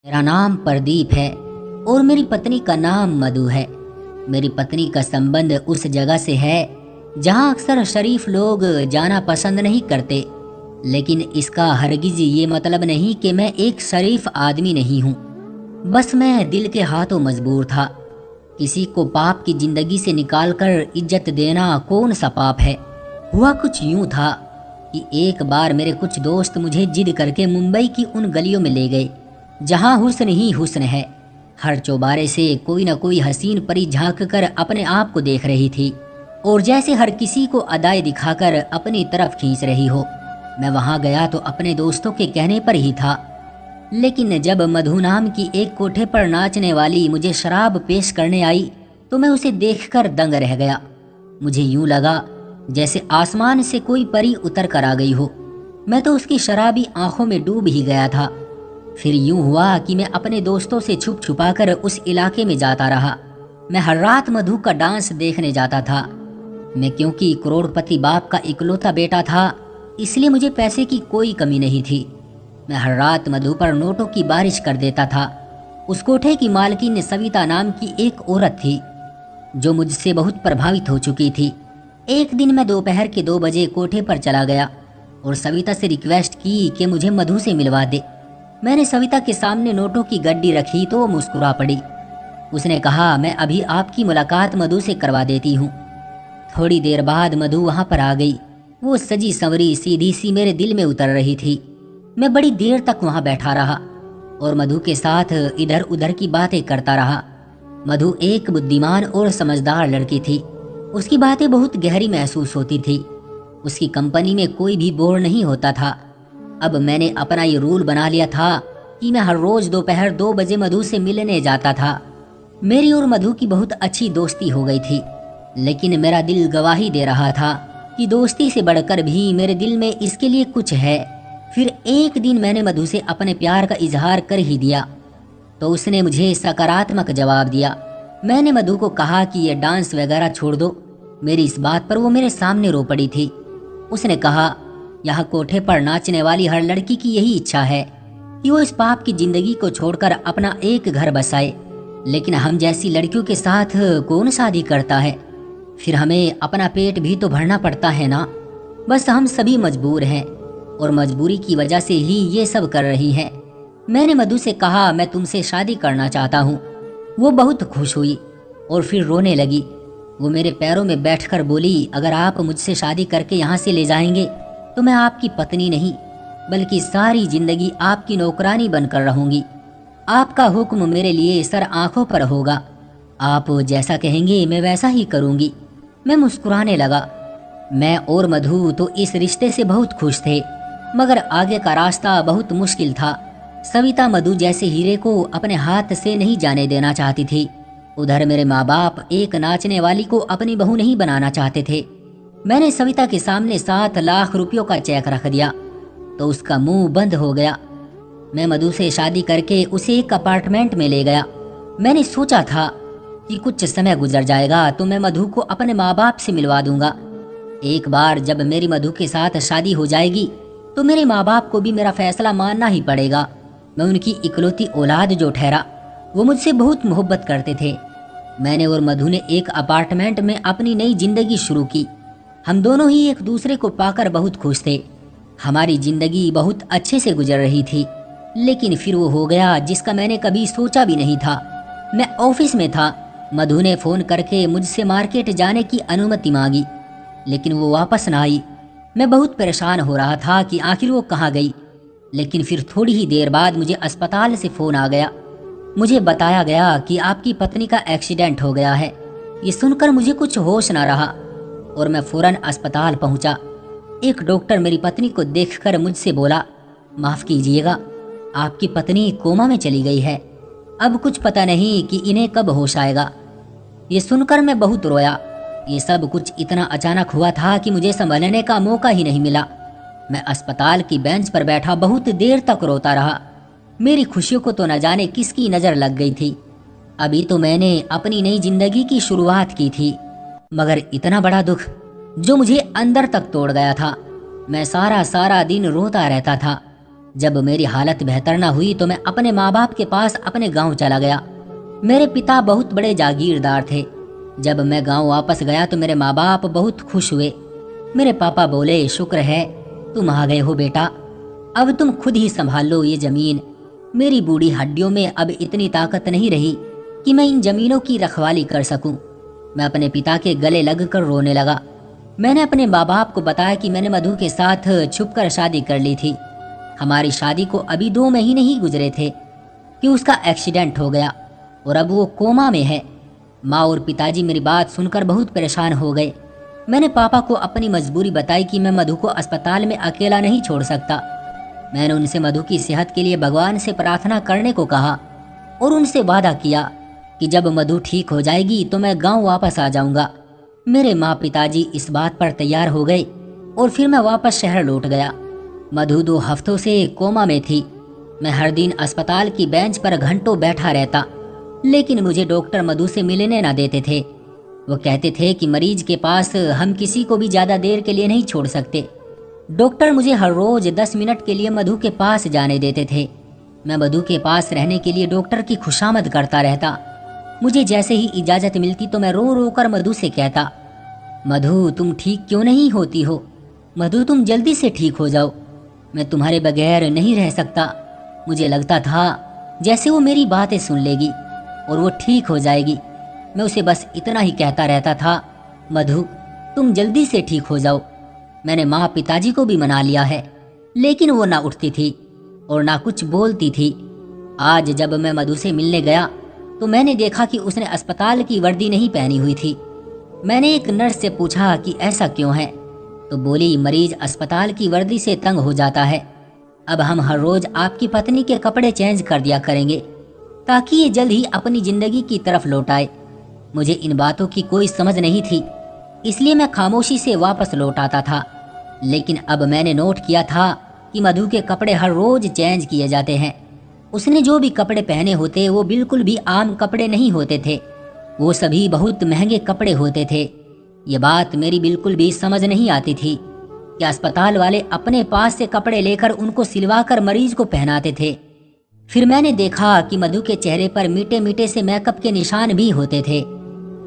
मेरा नाम प्रदीप है और मेरी पत्नी का नाम मधु है। मेरी पत्नी का संबंध उस जगह से है जहां अक्सर शरीफ लोग जाना पसंद नहीं करते, लेकिन इसका हरगिज ये मतलब नहीं कि मैं एक शरीफ आदमी नहीं हूँ। बस मैं दिल के हाथों मजबूर था। किसी को पाप की जिंदगी से निकालकर इज्जत देना कौन सा पाप है। हुआ कुछ यूं था कि एक बार मेरे कुछ दोस्त मुझे जिद करके मुंबई की उन गलियों में ले गए जहां हुस्न ही हुस्न है। हर चौबारे से कोई न कोई हसीन परी झांक कर अपने आप को देख रही थी और जैसे हर किसी को अदाएं दिखाकर अपनी तरफ खींच रही हो। मैं वहां गया तो अपने दोस्तों के कहने पर ही था, लेकिन जब मधु नाम की एक कोठे पर नाचने वाली मुझे शराब पेश करने आई तो मैं उसे देखकर दंग रह गया। मुझे यूं लगा जैसे आसमान से कोई परी उतर कर आ गई हो। मैं तो उसकी शराबी आंखों में डूब ही गया था। फिर यूं हुआ कि मैं अपने दोस्तों से छुप छुपाकर उस इलाके में जाता रहा। मैं हर रात मधु का डांस देखने जाता था। मैं क्योंकि करोड़पति बाप का इकलौता बेटा था, इसलिए मुझे पैसे की कोई कमी नहीं थी। मैं हर रात मधु पर नोटों की बारिश कर देता था। उस कोठे की मालकिन सविता नाम की एक औरत थी जो मुझसे बहुत प्रभावित हो चुकी थी। एक दिन मैं दोपहर के 2 बजे कोठे पर चला गया और सविता से रिक्वेस्ट की कि मुझे मधु से मिलवा दे। मैंने सविता के सामने नोटों की गड्डी रखी तो वो मुस्कुरा पड़ी। उसने कहा, मैं अभी आपकी मुलाकात मधु से करवा देती हूँ। थोड़ी देर बाद मधु वहां पर आ गई। वो सजी संवरी सीधी सी मेरे दिल में उतर रही थी। मैं बड़ी देर तक वहां बैठा रहा और मधु के साथ इधर उधर की बातें करता रहा। मधु एक बुद्धिमान और समझदार लड़की थी। उसकी बातें बहुत गहरी महसूस होती थी। उसकी कंपनी में कोई भी बोर नहीं होता था। अब मैंने अपना ये रूल बना लिया था कि मैं हर रोज दोपहर 2 बजे मधु से मिलने जाता था। मेरी और मधु की बहुत अच्छी दोस्ती हो गई थी, लेकिन मेरा दिल गवाही दे रहा था कि दोस्ती से बढ़कर भी मेरे दिल में इसके लिए कुछ है। फिर एक दिन मैंने मधु से अपने प्यार का इजहार कर ही दिया तो उसने मुझे सकारात्मक जवाब दिया। मैंने मधु को कहा कि ये डांस वगैरह छोड़ दो। मेरी इस बात पर वो मेरे सामने रो पड़ी थी। उसने कहा, यहाँ कोठे पर नाचने वाली हर लड़की की यही इच्छा है कि वो इस पाप की जिंदगी को छोड़कर अपना एक घर बसाए, लेकिन हम जैसी लड़कियों के साथ कौन शादी करता है। फिर हमें अपना पेट भी तो भरना पड़ता है ना। बस हम सभी मजबूर हैं और मजबूरी की वजह से ही ये सब कर रही हैं। मैंने मधु से कहा, मैं तुमसे शादी करना चाहता हूँ। वो बहुत खुश हुई और फिर रोने लगी। वो मेरे पैरों में बैठकर बोली, अगर आप मुझसे शादी करके यहाँ से ले जाएंगे तो मैं आपकी पत्नी नहीं बल्कि सारी जिंदगी आपकी नौकरानी बनकर रहूंगी। आपका हुक्म मेरे लिए सर आंखों पर होगा। आप जैसा कहेंगे मैं वैसा ही करूंगी। मैं मुस्कुराने लगा। मैं और मधु तो इस रिश्ते से बहुत खुश थे, मगर आगे का रास्ता बहुत मुश्किल था। सविता मधु जैसे हीरे को अपने हाथ से नहीं जाने देना चाहती थी। उधर मेरे माँ बाप एक नाचने वाली को अपनी बहू नहीं बनाना चाहते थे। मैंने सविता के सामने 7 लाख रुपयों का चेक रख दिया तो उसका मुंह बंद हो गया। मैं मधु से शादी करके उसे एक अपार्टमेंट में ले गया। मैंने सोचा था कि कुछ समय गुजर जाएगा तो मैं मधु को अपने माँ बाप से मिलवा दूंगा। एक बार जब मेरी मधु के साथ शादी हो जाएगी तो मेरे माँ बाप को भी मेरा फैसला मानना ही पड़ेगा। मैं उनकी इकलौती औलाद जो ठहरा। वो मुझसे बहुत मोहब्बत करते थे। मैंने और मधु ने एक अपार्टमेंट में अपनी नई जिंदगी शुरू की। हम दोनों ही एक दूसरे को पाकर बहुत खुश थे। हमारी जिंदगी बहुत अच्छे से गुजर रही थी, लेकिन फिर वो हो गया जिसका मैंने कभी सोचा भी नहीं था। मैं ऑफिस में था। मधु ने फोन करके मुझसे मार्केट जाने की अनुमति मांगी, लेकिन वो वापस ना आई। मैं बहुत परेशान हो रहा था कि आखिर वो कहाँ गई। लेकिन फिर थोड़ी ही देर बाद मुझे अस्पताल से फोन आ गया। मुझे बताया गया कि आपकी पत्नी का एक्सीडेंट हो गया है। ये सुनकर मुझे कुछ होश ना रहा और मैं फौरन अस्पताल पहुंचा। एक डॉक्टर मेरी पत्नी को देखकर मुझसे बोला, माफ कीजिएगा, आपकी पत्नी कोमा में चली गई है। अब कुछ पता नहीं कि इन्हें कब होश आएगा। ये सुनकर मैं बहुत रोया। ये सब कुछ इतना अचानक हुआ था कि मुझे संभलने का मौका ही नहीं मिला। मैं अस्पताल की बेंच पर बैठा बहुत देर तक रोता रहा। मेरी खुशियों को तो न जाने किसकी नजर लग गई थी। अभी तो मैंने अपनी नई जिंदगी की शुरुआत की थी, मगर इतना बड़ा दुख जो मुझे अंदर तक तोड़ गया था। मैं सारा दिन रोता रहता था। जब मेरी हालत बेहतर ना हुई तो मैं अपने माँ बाप के पास अपने गांव चला गया। मेरे पिता बहुत बड़े जागीरदार थे। जब मैं गांव वापस गया तो मेरे माँ बाप बहुत खुश हुए। मेरे पापा बोले, शुक्र है तुम आ गए हो बेटा, अब तुम खुद ही संभाल लो ये जमीन। मेरी बूढ़ी हड्डियों में अब इतनी ताकत नहीं रही कि मैं इन जमीनों की रखवाली कर सकूं। मैं अपने पिता के गले लगकर रोने लगा। मैंने अपने माँ बाप को बताया कि मैंने मधु के साथ छुपकर शादी कर ली थी। हमारी शादी को अभी 2 महीने ही गुजरे थे कि उसका एक्सीडेंट हो गया और अब वो कोमा में है। माँ और पिताजी मेरी बात सुनकर बहुत परेशान हो गए। मैंने पापा को अपनी मजबूरी बताई कि मैं मधु को अस्पताल में अकेला नहीं छोड़ सकता। मैंने उनसे मधु की सेहत के लिए भगवान से प्रार्थना करने को कहा और उनसे वादा किया कि जब मधु ठीक हो जाएगी तो मैं गांव वापस आ जाऊंगा। मेरे माँ पिताजी इस बात पर तैयार हो गए और फिर मैं वापस शहर लौट गया। मधु 2 हफ्तों से कोमा में थी। मैं हर दिन अस्पताल की बेंच पर घंटों बैठा रहता, लेकिन मुझे डॉक्टर मधु से मिलने ना देते थे। वो कहते थे कि मरीज के पास हम किसी को भी ज्यादा देर के लिए नहीं छोड़ सकते। डॉक्टर मुझे हर रोज 10 मिनट के लिए मधु के पास जाने देते थे। मैं मधु के पास रहने के लिए डॉक्टर की खुशामद करता रहता। मुझे जैसे ही इजाजत मिलती तो मैं रो रो कर मधु से कहता, मधु तुम ठीक क्यों नहीं होती हो? मधु तुम जल्दी से ठीक हो जाओ, मैं तुम्हारे बगैर नहीं रह सकता। मुझे लगता था जैसे वो मेरी बातें सुन लेगी और वो ठीक हो जाएगी। मैं उसे बस इतना ही कहता रहता था, मधु तुम जल्दी से ठीक हो जाओ। मैंने माँ पिताजी को भी मना लिया है, लेकिन वो ना उठती थी और ना कुछ बोलती थी। आज जब मैं मधु से मिलने गया तो मैंने देखा कि उसने अस्पताल की वर्दी नहीं पहनी हुई थी। मैंने एक नर्स से पूछा कि ऐसा क्यों है, तो बोली मरीज अस्पताल की वर्दी से तंग हो जाता है। अब हम हर रोज आपकी पत्नी के कपड़े चेंज कर दिया करेंगे ताकि ये जल्द ही अपनी जिंदगी की तरफ लौट आए। मुझे इन बातों की कोई समझ नहीं थी, इसलिए मैं खामोशी से वापस लौट आता था। लेकिन अब मैंने नोट किया था कि मधु के कपड़े हर रोज चेंज किए जाते हैं। उसने जो भी कपड़े पहने होते वो बिल्कुल भी आम कपड़े नहीं होते थे, वो सभी बहुत महंगे कपड़े होते थे। ये बात मेरी बिल्कुल भी समझ नहीं आती थी कि अस्पताल वाले अपने पास से कपड़े लेकर उनको सिलवाकर मरीज को पहनाते थे। फिर मैंने देखा कि मधु के चेहरे पर मीठे मीठे से मेकअप के निशान भी होते थे।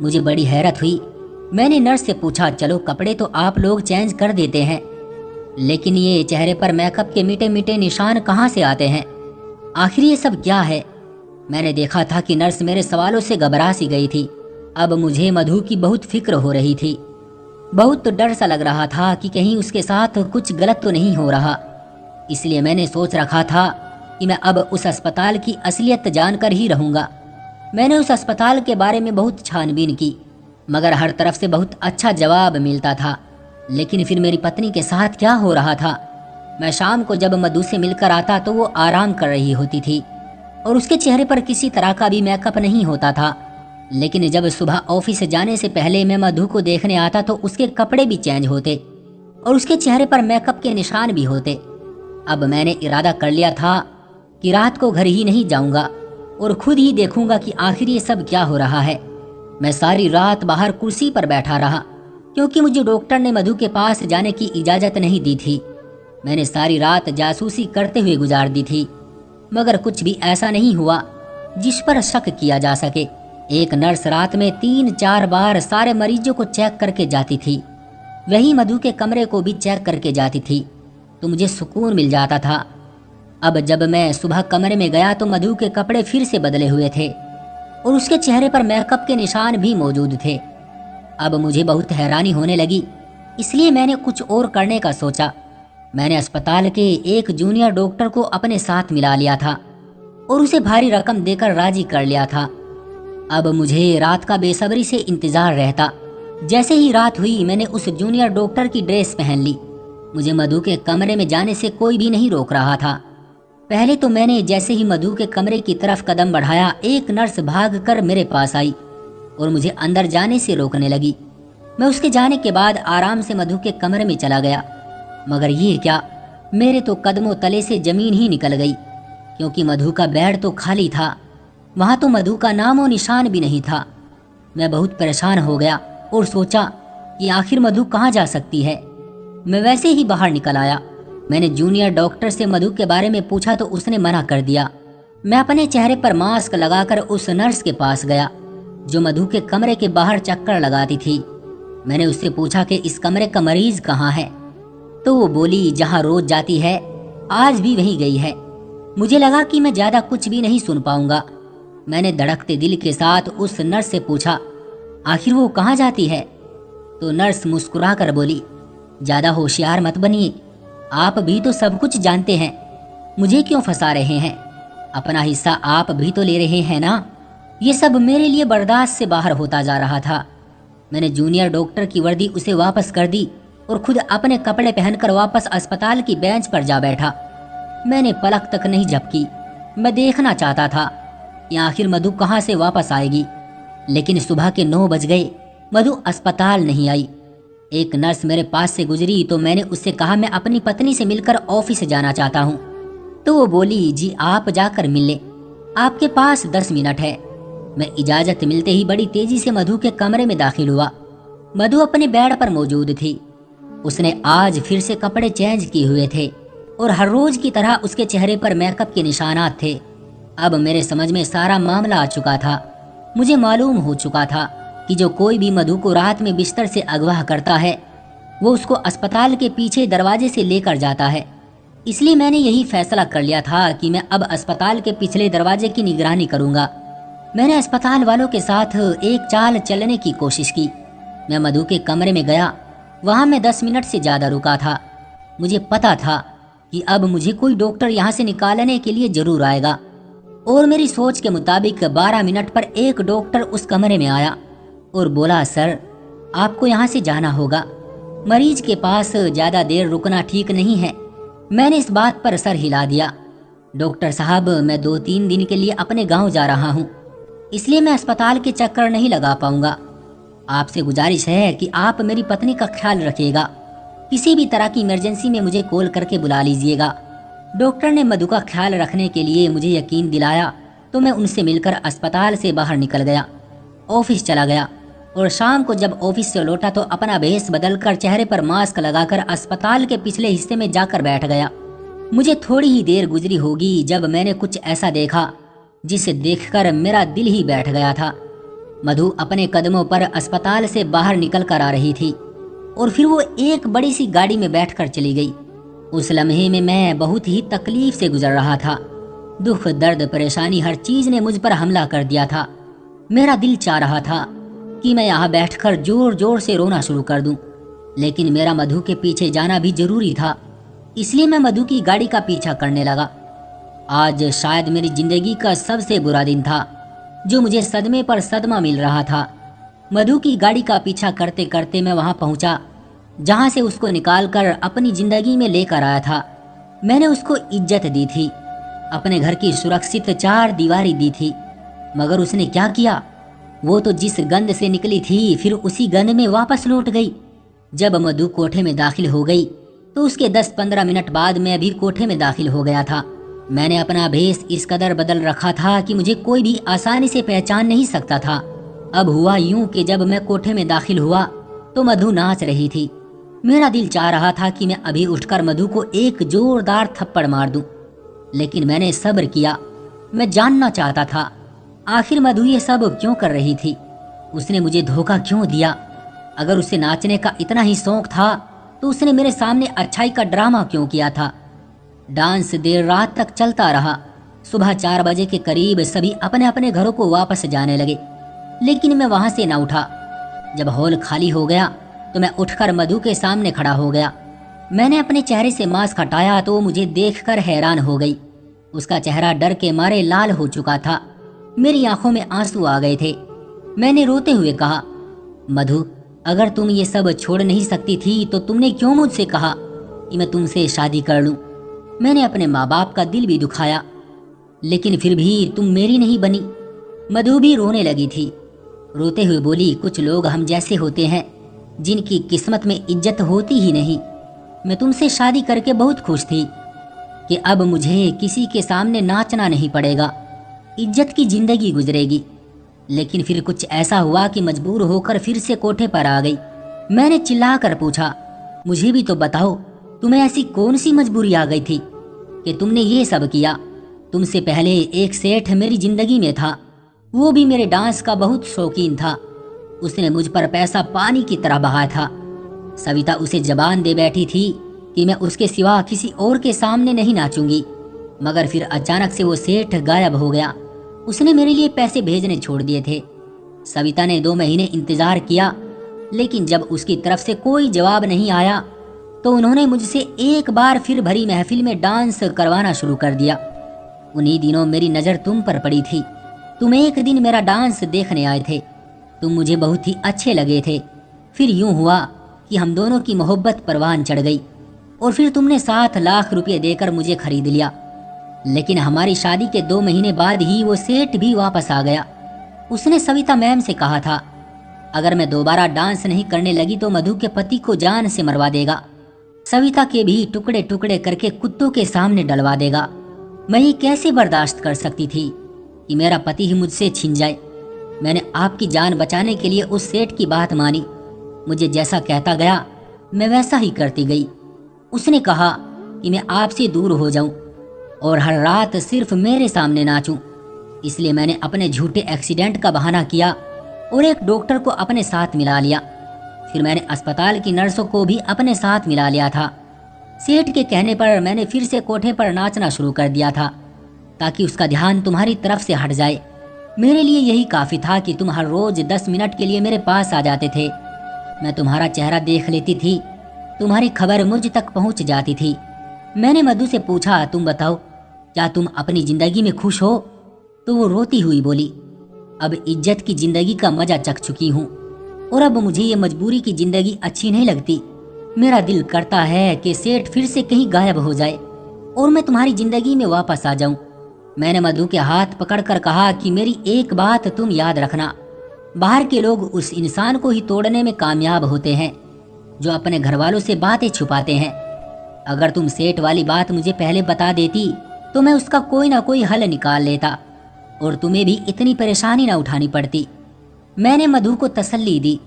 मुझे बड़ी हैरत हुई। मैंने नर्स से पूछा, चलो कपड़े तो आप लोग चेंज कर देते हैं, लेकिन ये चेहरे पर मेकअप के मीठे मीठे निशान कहाँ से आते हैं? आखिर ये सब क्या है? मैंने देखा था कि नर्स मेरे सवालों से घबरा सी गई थी। अब मुझे मधु की बहुत फिक्र हो रही थी। बहुत डर सा लग रहा था कि कहीं उसके साथ कुछ गलत तो नहीं हो रहा। इसलिए मैंने सोच रखा था कि मैं अब उस अस्पताल की असलियत जानकर ही रहूंगा। मैंने उस अस्पताल के बारे में बहुत छानबीन की, मगर हर तरफ से बहुत अच्छा जवाब मिलता था। लेकिन फिर मेरी पत्नी के साथ क्या हो रहा था? मैं शाम को जब मधु से मिलकर आता तो वो आराम कर रही होती थी और उसके चेहरे पर किसी तरह का भी मेकअप नहीं होता था। लेकिन जब सुबह ऑफिस जाने से पहले मैं मधु को देखने आता तो उसके कपड़े भी चेंज होते और उसके चेहरे पर मेकअप के निशान भी होते। अब मैंने इरादा कर लिया था कि रात को घर ही नहीं जाऊंगा और खुद ही देखूंगा कि आखिर ये सब क्या हो रहा है। मैं सारी रात बाहर कुर्सी पर बैठा रहा क्योंकि मुझे डॉक्टर ने मधु के पास जाने की इजाजत नहीं दी थी। मैंने सारी रात जासूसी करते हुए गुजार दी थी, मगर कुछ भी ऐसा नहीं हुआ जिस पर शक किया जा सके। एक नर्स रात में 3-4 बार सारे मरीजों को चेक करके जाती थी। वही मधु के कमरे को भी चेक करके जाती थी तो मुझे सुकून मिल जाता था। अब जब मैं सुबह कमरे में गया तो मधु के कपड़े फिर से बदले हुए थे और उसके चेहरे पर मेकअप के निशान भी मौजूद थे। अब मुझे बहुत हैरानी होने लगी, इसलिए मैंने कुछ और करने का सोचा। मैंने अस्पताल के एक जूनियर डॉक्टर को अपने साथ मिला लिया था और उसे भारी रकम देकर राजी कर लिया था। अब मुझे रात का बेसब्री से इंतजार रहता। जैसे ही रात हुई मैंने उस जूनियर डॉक्टर की ड्रेस पहन ली। मुझे मधु के कमरे में जाने से कोई भी नहीं रोक रहा था। पहले तो मैंने जैसे ही मधु के कमरे की तरफ कदम बढ़ाया, एक नर्स भागकर मेरे पास आई और मुझे अंदर जाने से रोकने लगी। मैं उसके जाने के बाद आराम से मधु के कमरे में चला गया, मगर ये क्या, मेरे तो कदमों तले से जमीन ही निकल गई क्योंकि मधु का बेड तो खाली था। वहां तो मधु का नामो निशान भी नहीं था। मैं बहुत परेशान हो गया और सोचा कि आखिर मधु कहाँ जा सकती है। मैं वैसे ही बाहर निकल आया मैंने जूनियर डॉक्टर से मधु के बारे में पूछा तो उसने मना कर दिया। मैं अपने चेहरे पर मास्क लगाकर उस नर्स के पास गया जो मधु के कमरे के बाहर चक्कर लगाती थी। मैंने उससे पूछा कि इस कमरे का मरीज कहाँ है, तो वो बोली जहाँ रोज जाती है, आज भी वहीं गई है। मुझे लगा कि मैं ज्यादा कुछ भी नहीं सुन पाऊंगा। मैंने धड़कते दिल के साथ उस नर्स से पूछा, आखिर वो कहाँ जाती है? तो नर्स मुस्कुराकर बोली, ज्यादा होशियार मत बनिए, आप भी तो सब कुछ जानते हैं, मुझे क्यों फंसा रहे हैं? अपना हिस्सा आप भी तो ले रहे हैं ना। ये सब मेरे लिए बर्दाश्त से बाहर होता जा रहा था। मैंने जूनियर डॉक्टर की वर्दी उसे वापस कर दी और खुद अपने कपड़े पहनकर वापस अस्पताल की बेंच पर जा बैठा। मैंने पलक तक नहीं झपकी। मैं देखना चाहता था कि आखिर मधु कहाँ से वापस आएगी, लेकिन सुबह के 9 बज गए, मधु अस्पताल नहीं आई। एक नर्स मेरे पास से गुजरी तो मैंने उससे कहा मैं अपनी पत्नी से मिलकर ऑफिस जाना चाहता हूँ। तो वो बोली, जी आप जाकर मिल ले, आपके पास 10 मिनट है। मैं इजाजत मिलते ही बड़ी तेजी से मधु के कमरे में दाखिल हुआ। मधु अपने बेड पर मौजूद थी। उसने आज फिर से कपड़े चेंज किए हुए थे और हर रोज की तरह उसके चेहरे पर मेकअप के निशानात थे। अब मेरे समझ में सारा मामला आ चुका था। मुझे मालूम हो चुका था कि जो कोई भी मधु को रात में बिस्तर से अगवा करता है वो उसको अस्पताल के पीछे दरवाजे से लेकर जाता है। इसलिए मैंने यही फैसला कर लिया था कि मैं अब अस्पताल के पिछले दरवाजे की निगरानी करूंगा। मैंने अस्पताल वालों के साथ एक चाल चलने की कोशिश की। मैं मधु के कमरे में गया। वहां मैं 10 मिनट से ज्यादा रुका था। मुझे पता था कि अब मुझे कोई डॉक्टर यहाँ से निकालने के लिए जरूर आएगा, और मेरी सोच के मुताबिक 12 मिनट पर एक डॉक्टर उस कमरे में आया और बोला, सर आपको यहाँ से जाना होगा, मरीज के पास ज्यादा देर रुकना ठीक नहीं है। मैंने इस बात पर सर हिला दिया। डॉक्टर साहब, मैं 2-3 दिन के लिए अपने गांव जा रहा हूँ, इसलिए मैं अस्पताल के चक्कर नहीं लगा पाऊंगा। आपसे गुजारिश है कि आप मेरी पत्नी का ख्याल रखिएगा। किसी भी तरह की इमरजेंसी में मुझे कॉल करके बुला लीजिएगा। डॉक्टर ने मधु का ख्याल रखने के लिए मुझे यकीन दिलाया तो मैं उनसे मिलकर अस्पताल से बाहर निकल गया, ऑफिस चला गया और शाम को जब ऑफिस से लौटा तो अपना भेष बदलकर चेहरे पर मास्क लगाकर अस्पताल के पिछले हिस्से में जाकर बैठ गया। मुझे थोड़ी ही देर गुजरी होगी जब मैंने कुछ ऐसा देखा जिसे देखकर मेरा दिल ही बैठ गया था। मधु अपने कदमों पर अस्पताल से बाहर निकल कर आ रही थी और फिर वो एक बड़ी सी गाड़ी में बैठकर चली गई। उस लम्हे में मैं बहुत ही तकलीफ से गुजर रहा था। दुख, दर्द, परेशानी, हर चीज ने मुझ पर हमला कर दिया था। मेरा दिल चाह रहा था कि मैं यहाँ बैठकर जोर जोर से रोना शुरू कर दूं, लेकिन मेरा मधु के पीछे जाना भी जरूरी था। इसलिए मैं मधु की गाड़ी का पीछा करने लगा। आज शायद मेरी जिंदगी का सबसे बुरा दिन था, जो मुझे सदमे पर सदमा मिल रहा था। मधु की गाड़ी का पीछा करते करते मैं वहां पहुंचा जहां से उसको निकालकर अपनी जिंदगी में लेकर आया था। मैंने उसको इज्जत दी थी, अपने घर की सुरक्षित 4 दीवारी दी थी, मगर उसने क्या किया? वो तो जिस गंद से निकली थी फिर उसी गंद में वापस लौट गई। जब मधु कोठे में दाखिल हो गई तो उसके 10-15 मिनट बाद मैं भी कोठे में दाखिल हो गया था। मैंने अपना भेष इस कदर बदल रखा था कि मुझे कोई भी आसानी से पहचान नहीं सकता था। अब हुआ यूं कि जब मैं कोठे में दाखिल हुआ तो मधु नाच रही थी। मेरा दिल चाह रहा था कि मैं अभी उठकर मधु को एक जोरदार थप्पड़ मार दूं, लेकिन मैंने सब्र किया। मैं जानना चाहता था आखिर मधु ये सब क्यों कर रही थी, उसने मुझे धोखा क्यों दिया। अगर उसे नाचने का इतना ही शौक था तो उसने मेरे सामने अच्छाई का ड्रामा क्यों किया था। डांस देर रात तक चलता रहा। सुबह 4 बजे के करीब सभी अपने अपने घरों को वापस जाने लगे, लेकिन मैं वहां से न उठा। जब हॉल खाली हो गया तो मैं उठकर मधु के सामने खड़ा हो गया। मैंने अपने चेहरे से मास्क हटाया तो मुझे देखकर हैरान हो गई। उसका चेहरा डर के मारे लाल हो चुका था। मेरी आंखों में आंसू आ गए थे। मैंने रोते हुए कहा, मधु, अगर तुम ये सब छोड़ नहीं सकती थी तो तुमने क्यों मुझसे कहा कि मैं तुमसे शादी कर लूं? मैंने अपने माँ बाप का दिल भी दुखाया, लेकिन फिर भी तुम मेरी नहीं बनी। मधु भी रोने लगी थी। रोते हुए बोली, कुछ लोग हम जैसे होते हैं जिनकी किस्मत में इज्जत होती ही नहीं। मैं तुमसे शादी करके बहुत खुश थी कि अब मुझे किसी के सामने नाचना नहीं पड़ेगा, इज्जत की जिंदगी गुजरेगी। लेकिन फिर कुछ ऐसा हुआ कि मजबूर होकर फिर से कोठे पर आ गई। मैंने चिल्लाकर पूछा, मुझे भी तो बताओ तुम्हें ऐसी कौन सी मजबूरी आ गई थी कि तुमने ये सब किया? तुमसे पहले एक सेठ मेरी जिंदगी में था, वो भी मेरे डांस का बहुत शौकीन था। उसने मुझ पर पैसा पानी की तरह बहाया था। सविता उसे जबान दे बैठी थी कि मैं उसके सिवा किसी और के सामने नहीं नाचूंगी, मगर फिर अचानक से वो सेठ गायब हो गया। उसने मेरे लिए पैसे भेजने छोड़ दिए थे। सविता ने 2 महीने इंतजार किया, लेकिन जब उसकी तरफ से कोई जवाब नहीं आया तो उन्होंने मुझसे एक बार फिर भरी महफिल में डांस करवाना शुरू कर दिया। उन्हीं दिनों मेरी नज़र तुम पर पड़ी थी। तुम एक दिन मेरा डांस देखने आए थे। तुम मुझे बहुत ही अच्छे लगे थे। फिर यूं हुआ कि हम दोनों की मोहब्बत परवान चढ़ गई और फिर तुमने 7 लाख रुपये देकर मुझे खरीद लिया। लेकिन हमारी शादी के 2 महीने बाद ही वो सेठ भी वापस आ गया। उसने सविता मैम से कहा था, अगर मैं दोबारा डांस नहीं करने लगी तो मधु के पति को जान से मरवा देगा, सविता के भी टुकड़े टुकड़े करके कुत्तों के सामने डलवा देगा। मैं ये कैसे बर्दाश्त कर सकती थी कि मेरा पति ही मुझसे छिन जाए। मैंने आपकी जान बचाने के लिए उस सेठ की बात मानी। मुझे जैसा कहता गया मैं वैसा ही करती गई। उसने कहा कि मैं आपसे दूर हो जाऊं और हर रात सिर्फ मेरे सामने नाचूं। इसलिए मैंने अपने झूठे एक्सीडेंट का बहाना किया और एक डॉक्टर को अपने साथ मिला लिया। फिर मैंने अस्पताल की नर्सों को भी अपने साथ मिला लिया था। सेठ के कहने पर मैंने फिर से कोठे पर नाचना शुरू कर दिया था ताकि उसका ध्यान तुम्हारी तरफ से हट जाए। मेरे लिए यही काफ़ी था कि तुम हर रोज 10 मिनट के लिए मेरे पास आ जाते थे। मैं तुम्हारा चेहरा देख लेती थी, तुम्हारी खबर मुझ तक पहुंच जाती थी। मैंने मधु से पूछा, तुम बताओ क्या तुम अपनी जिंदगी में खुश हो? तो वो रोती हुई बोली, अब इज्जत की जिंदगी का मजा चख चुकी हूँ और अब मुझे ये मजबूरी की जिंदगी अच्छी नहीं लगती। मेरा दिल करता है कि सेठ फिर से कहीं गायब हो जाए और मैं तुम्हारी जिंदगी में वापस आ जाऊं। मैंने मधु के हाथ पकड़कर कहा कि मेरी एक बात तुम याद रखना, बाहर के लोग उस इंसान को ही तोड़ने में कामयाब होते हैं जो अपने घर वालों से बातें छुपाते हैं। अगर तुम सेठ वाली बात मुझे पहले बता देती तो मैं उसका कोई ना कोई हल निकाल लेता और तुम्हें भी इतनी परेशानी ना उठानी पड़ती। मैंने मधु को तसल्ली दी,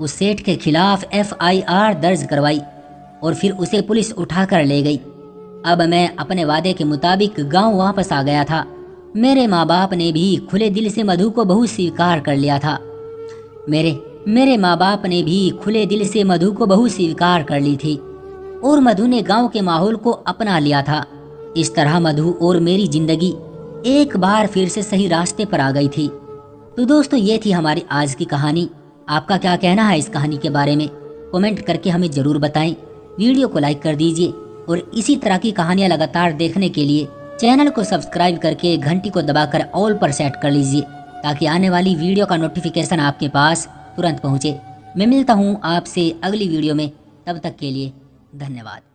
उस सेठ के खिलाफ FIR दर्ज करवाई और फिर उसे पुलिस उठाकर ले गई। अब मैं अपने वादे के मुताबिक गांव वापस आ गया था। मेरे माँ बाप ने भी खुले दिल से मधु को बहू स्वीकार कर लिया था। मेरे माँ बाप ने भी खुले दिल से मधु को बहू स्वीकार कर ली थी और मधु ने गांव के माहौल को अपना लिया था। इस तरह मधु और मेरी जिंदगी एक बार फिर से सही रास्ते पर आ गई थी। तो दोस्तों, ये थी हमारी आज की कहानी। आपका क्या कहना है इस कहानी के बारे में? कमेंट करके हमें जरूर बताएं। वीडियो को लाइक कर दीजिए और इसी तरह की कहानियां लगातार देखने के लिए चैनल को सब्सक्राइब करके घंटी को दबाकर ऑल पर सेट कर लीजिए ताकि आने वाली वीडियो का नोटिफिकेशन आपके पास तुरंत पहुंचे। मैं मिलता हूं आपसे अगली वीडियो में, तब तक के लिए धन्यवाद।